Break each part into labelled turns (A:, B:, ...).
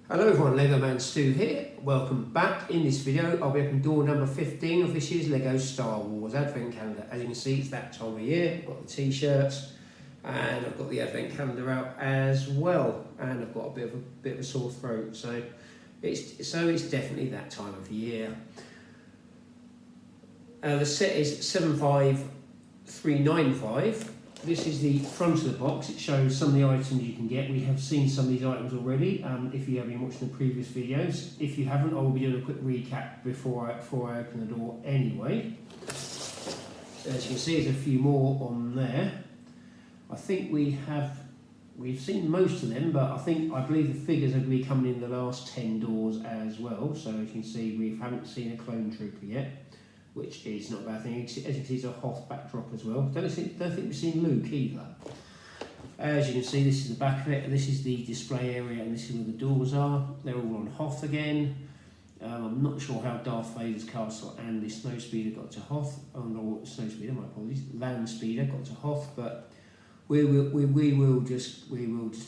A: Hello everyone, Lego Man Stu here. Welcome back. In this video I'll be opening door number 15 of this year's Lego Star Wars Advent Calendar. As you can see, it's that time of year. I've got the t-shirts and I've got the Advent Calendar out as well, and I've got a bit of a sore throat, so it's definitely that time of year. The set is 75395. This is the front of the box. It shows some of the items you can get. We have seen some of these items already if you have been watching the previous videos. If you haven't, I will be doing a quick recap before I open the door anyway. As you can see, there's a few more on there. I think we've seen most of them, but I believe the figures are going to be coming in the last 10 doors as well. So as you can see, we haven't seen a clone trooper yet, which is not a bad thing. As you can see, there's a Hoth backdrop as well. Don't think we've seen Luke either. As you can see, this is the back of it, and this is the display area, and this is where the doors are. They're all on Hoth again. I'm not sure how Darth Vader's castle and the Snowspeeder got to Hoth. Oh no, Snowspeeder, my apologies. Land Speeder got to Hoth, but we will just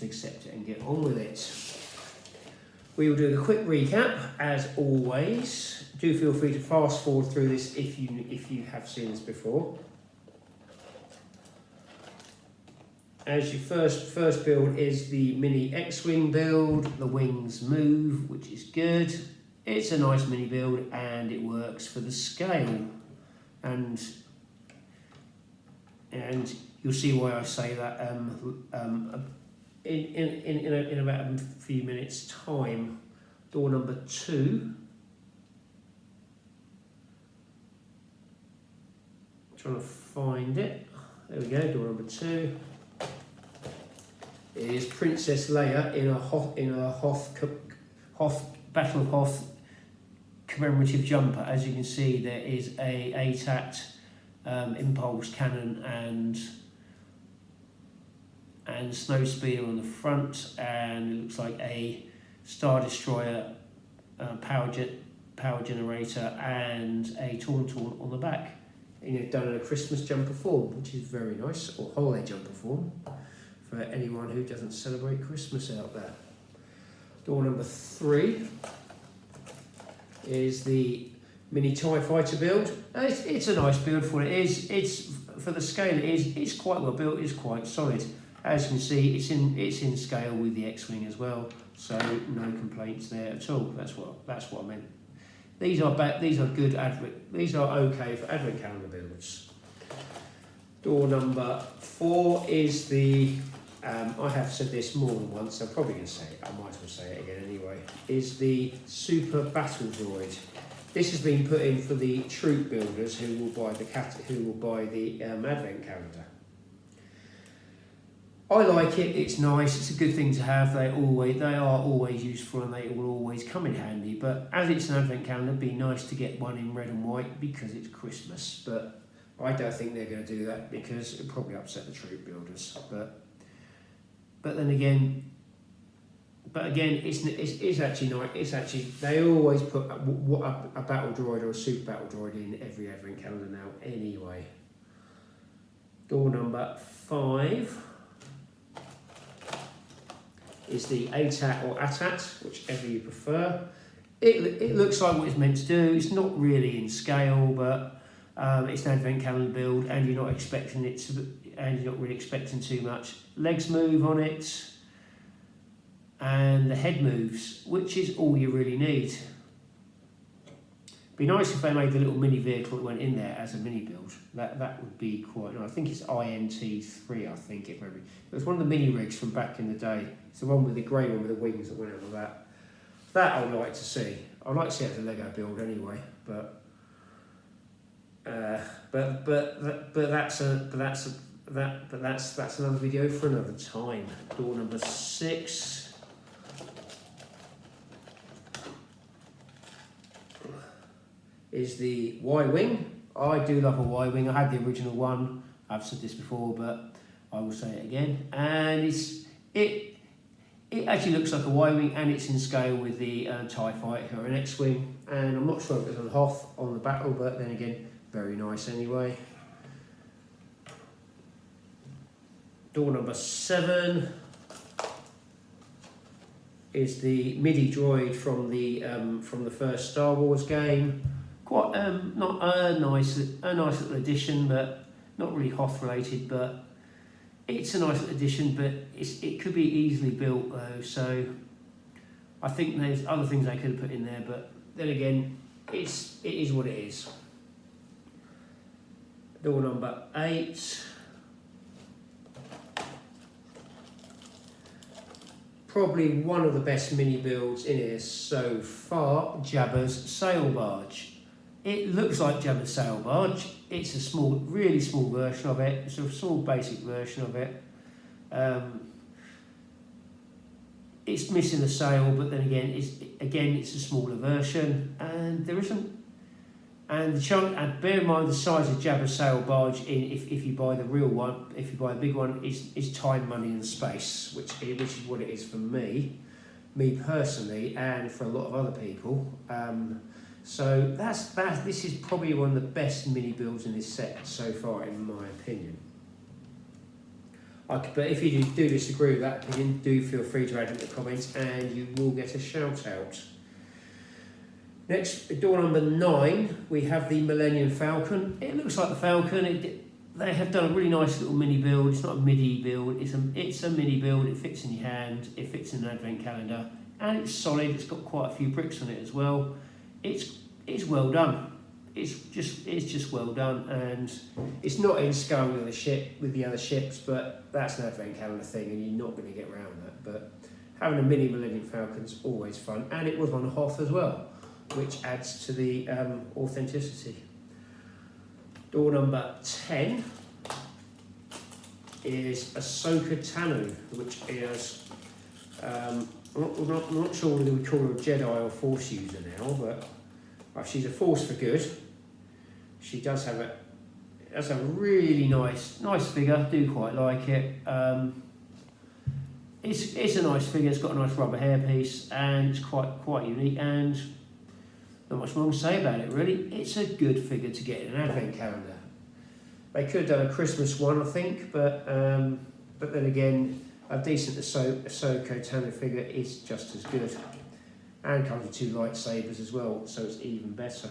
A: accept it and get on with it. We will do the quick recap as always. Do feel free to fast forward through this if you have seen this before. As your first build is the mini X-Wing build. The wings move, which is good. It's a nice mini build and it works for the scale. And you'll see why I say that in about a few minutes' time. Door number 2. Trying to find it. There we go. Door number 2 is Princess Leia in a Hoth Battle of Hoth commemorative jumper. As you can see, there is a ATAT impulse cannon and Snowspeeder on the front, and it looks like a Star Destroyer power generator and a Tauntaun on the back. And you've done in a Christmas jumper form, which is very nice, or holiday jumper form for anyone who doesn't celebrate Christmas out there. Door number 3 is the mini TIE Fighter build. It's a nice build for what it is. It's for the scale it is. It's quite well built. It's quite solid. As you can see, it's in scale with the X-Wing as well, so no complaints there at all. That's what I meant. These are good these are okay for Advent calendar builds. Door number 4 is the I have said this more than once. I'm probably going to say it. I might as well say it again anyway. Is the Super Battle Droid. This has been put in for the troop builders who will buy the Advent calendar. I like it. It's nice. It's a good thing to have. They are always useful and they will always come in handy. But as it's an Advent calendar, it'd be nice to get one in red and white because it's Christmas. But I don't think they're going to do that because it'll probably upset the troop builders. But then again, it's actually nice. It's actually, they always put a battle droid or a super battle droid in every Advent calendar now anyway. Door number 5 is the ATAT or ATAT, whichever you prefer. It looks like what it's meant to do. It's not really in scale, but it's an Advent calendar build, and you're not expecting it to, and you're not really expecting too much. Legs move on it, and the head moves, which is all you really need. Be nice if they made the little mini vehicle that went in there as a mini build. That would be quite nice. I think it's INT3, I think it maybe. It was one of the mini rigs from back in the day. It's the one with the grey one with the wings that went out with that. That I'd like to see. I'd like to see it as a Lego build anyway. But that's another video for another time. Door number 6. Is the Y-Wing. I do love a Y-Wing. I had the original one. I've said this before, but I will say it again. And it actually looks like a Y-Wing, and it's in scale with the TIE Fighter or an X-Wing. And I'm not sure if it's on Hoth on the battle, but then again, very nice anyway. Door number 7 is the MIDI droid from the first Star Wars game. Quite not a nice little addition, but not really Hoth related, but it's a nice little addition. But it could be easily built though, so I think there's other things they could have put in there. But then again, it is what it is. Door number 8. Probably one of the best mini builds in here so far, Jabba's sail barge. It looks like Jabba's sail barge. It's a small, really small version of it. It's a small basic version of it. It's missing a sail, but then again, it's a smaller version, and there isn't. And bear in mind the size of Jabba's sail barge. If you buy the real one, if you buy a big one, is time, money, and space, which is what it is for me personally, and for a lot of other people. So this is probably one of the best mini builds in this set so far, in my opinion. But if you do disagree with that opinion, do feel free to add it in the comments, and you will get a shout out. Next, door number 9, we have the Millennium Falcon. It looks like the Falcon. They have done a really nice little mini build. It's not a MIDI build. It's a mini build. It fits in your hand. It fits in an advent calendar, and it's solid. It's got quite a few bricks on it as well. It's well done. It's just well done, and it's not in scale with the other ships, but that's an advent calendar thing, and you're not going to get around that. But having a mini Millennium Falcon is always fun, and it was on Hoth as well, which adds to the authenticity. Door number 10 is Ahsoka Tano, which is, I'm not sure whether we call her a Jedi or Force user now, but she's a Force for good. She does have a really nice figure. I do quite like it. It's a nice figure. It's got a nice rubber hairpiece, and it's quite unique, and not much more to say about it really. It's a good figure to get in an advent calendar. They could have done a Christmas one, I think, but then again, a decent Ahsoka Tano figure is just as good, and comes with 2 lightsabers as well, so it's even better.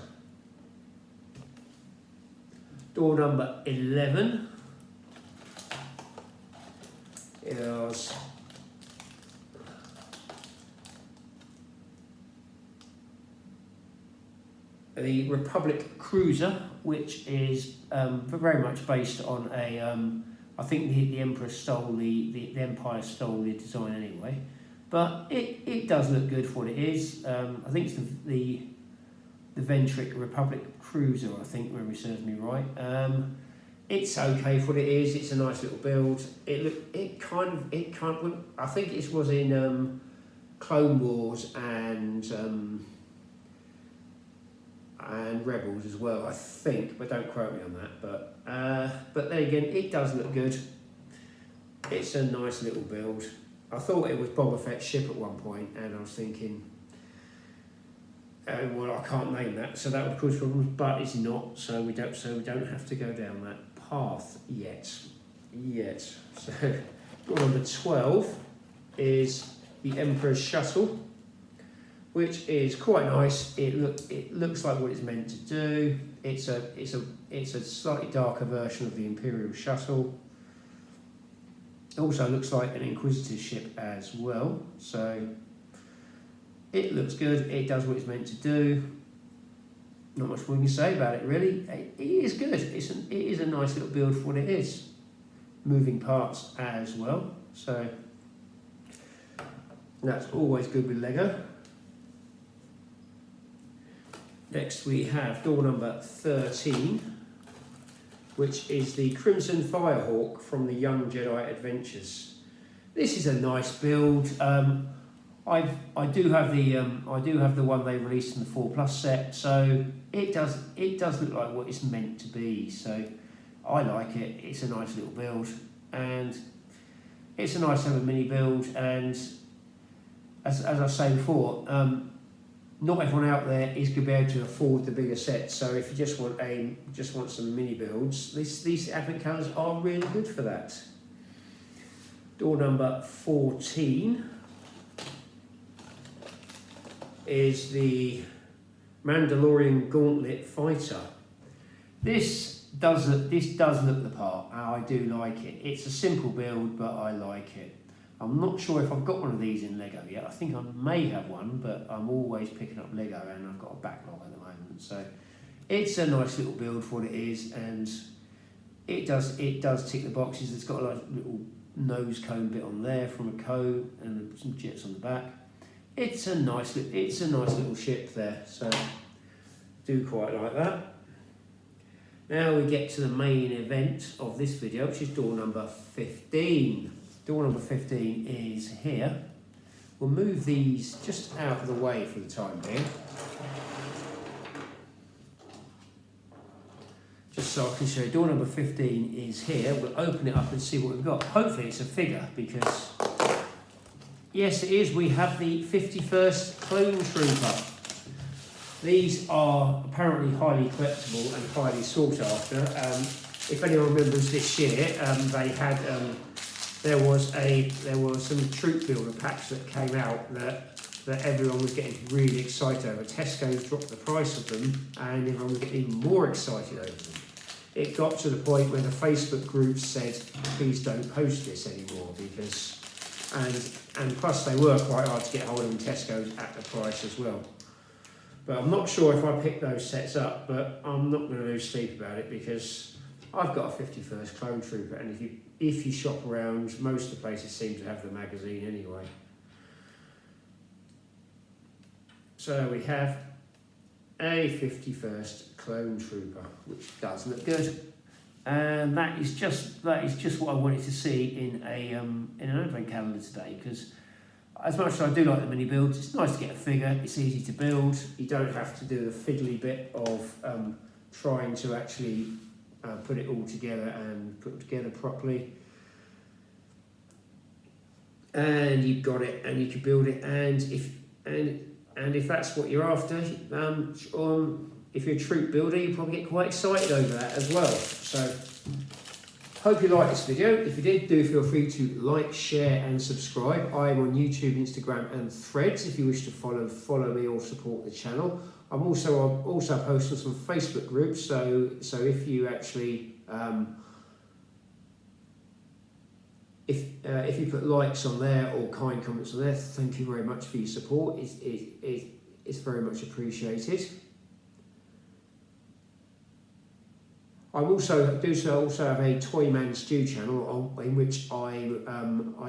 A: Door number 11 is the Republic Cruiser, which is very much based on I think the Emperor stole the Empire stole the design anyway, but it does look good for what it is. I think it's the Ventric Republic Cruiser, I think, memory serves me right. It's okay for what it is. It's a nice little build. It kind of I think it was in Clone Wars and Rebels as well, I think, but don't quote me on that. But then again, it does look good. It's a nice little build. I thought it was Boba Fett's ship at one point, and I was thinking, well, I can't name that, so that would cause problems. But it's not, so we don't have to go down that path yet. So, door number 12 is the Emperor's Shuttle, which is quite nice. It looks like what it's meant to do. It's a slightly darker version of the Imperial Shuttle. It also looks like an Inquisitor ship as well. So it looks good. It does what it's meant to do. Not much more we can say about it really. It is good. It is a nice little build for what it is. Moving parts as well. So that's always good with Lego. Next we have door number 13, which is the Crimson Firehawk from the Young Jedi Adventures. This is a nice build. I do have the one they released in the 4+ set, so it does look like what it's meant to be. So I like it. It's a nice little build, and it's a nice to have a mini build. And as I say before, not everyone out there is going to be able to afford the bigger set. So if you just want some mini builds, these advent calendars are really good for that. Door number 14 is the Mandalorian Gauntlet Fighter. This does look the part, and I do like it. It's a simple build, but I like it. I'm not sure if I've got one of these in Lego yet. I think I may have one, but I'm always picking up Lego, and I've got a backlog at the moment. So it's a nice little build for what it is, and it does tick the boxes. It's got a little nose cone bit on there from a cone and some jets on the back. It's a nice little ship there, so do quite like that. Now we get to the main event of this video, which is door number 15. Door number 15 is here. We'll move these just out of the way for the time being, just so I can show you. Door number 15 is here. We'll open it up and see what we've got. Hopefully it's a figure, because yes it is. We have the 51st Clone Trooper. These are apparently highly collectible and highly sought after. If anyone remembers this year, there was some troop builder packs that came out that everyone was getting really excited over. Tesco's dropped the price of them, and everyone was getting even more excited over them. It got to the point where the Facebook groups said, please don't post this anymore, because and plus they were quite hard to get hold of in Tesco's at the price as well. But I'm not sure if I pick those sets up, but I'm not going to lose sleep about it, because I've got a 51st Clone Trooper, and if you shop around, most of the places seem to have the magazine anyway. So we have a 51st Clone Trooper, which does look good, and that is just what I wanted to see in an advent calendar today. Because as much as I do like the mini builds, it's nice to get a figure. It's easy to build. You don't have to do the fiddly bit of trying to actually put it all together and put it together properly. And you've got it, and you can build it. And if that's what you're after, if you're a troop builder, you probably get quite excited over that as well. So hope you liked this video. If you did, do feel free to like, share and subscribe. I am on YouTube, Instagram and Threads if you wish to follow me or support the channel. I'm also posting some Facebook groups, so if you actually if you put likes on there or kind comments on there, thank you very much for your support. It's very much appreciated. I also have a Toyman Stew channel in which I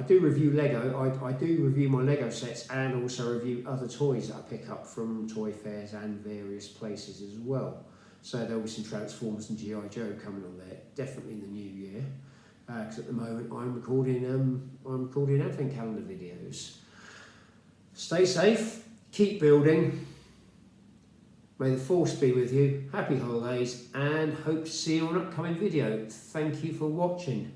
A: do review Lego. I do review my Lego sets, and also review other toys that I pick up from toy fairs and various places as well. So there'll be some Transformers and G.I. Joe coming on there, definitely in the new year. Because at the moment I'm recording advent calendar videos. Stay safe, keep building. May the force be with you. Happy holidays, and hope to see you on an upcoming video. Thank you for watching.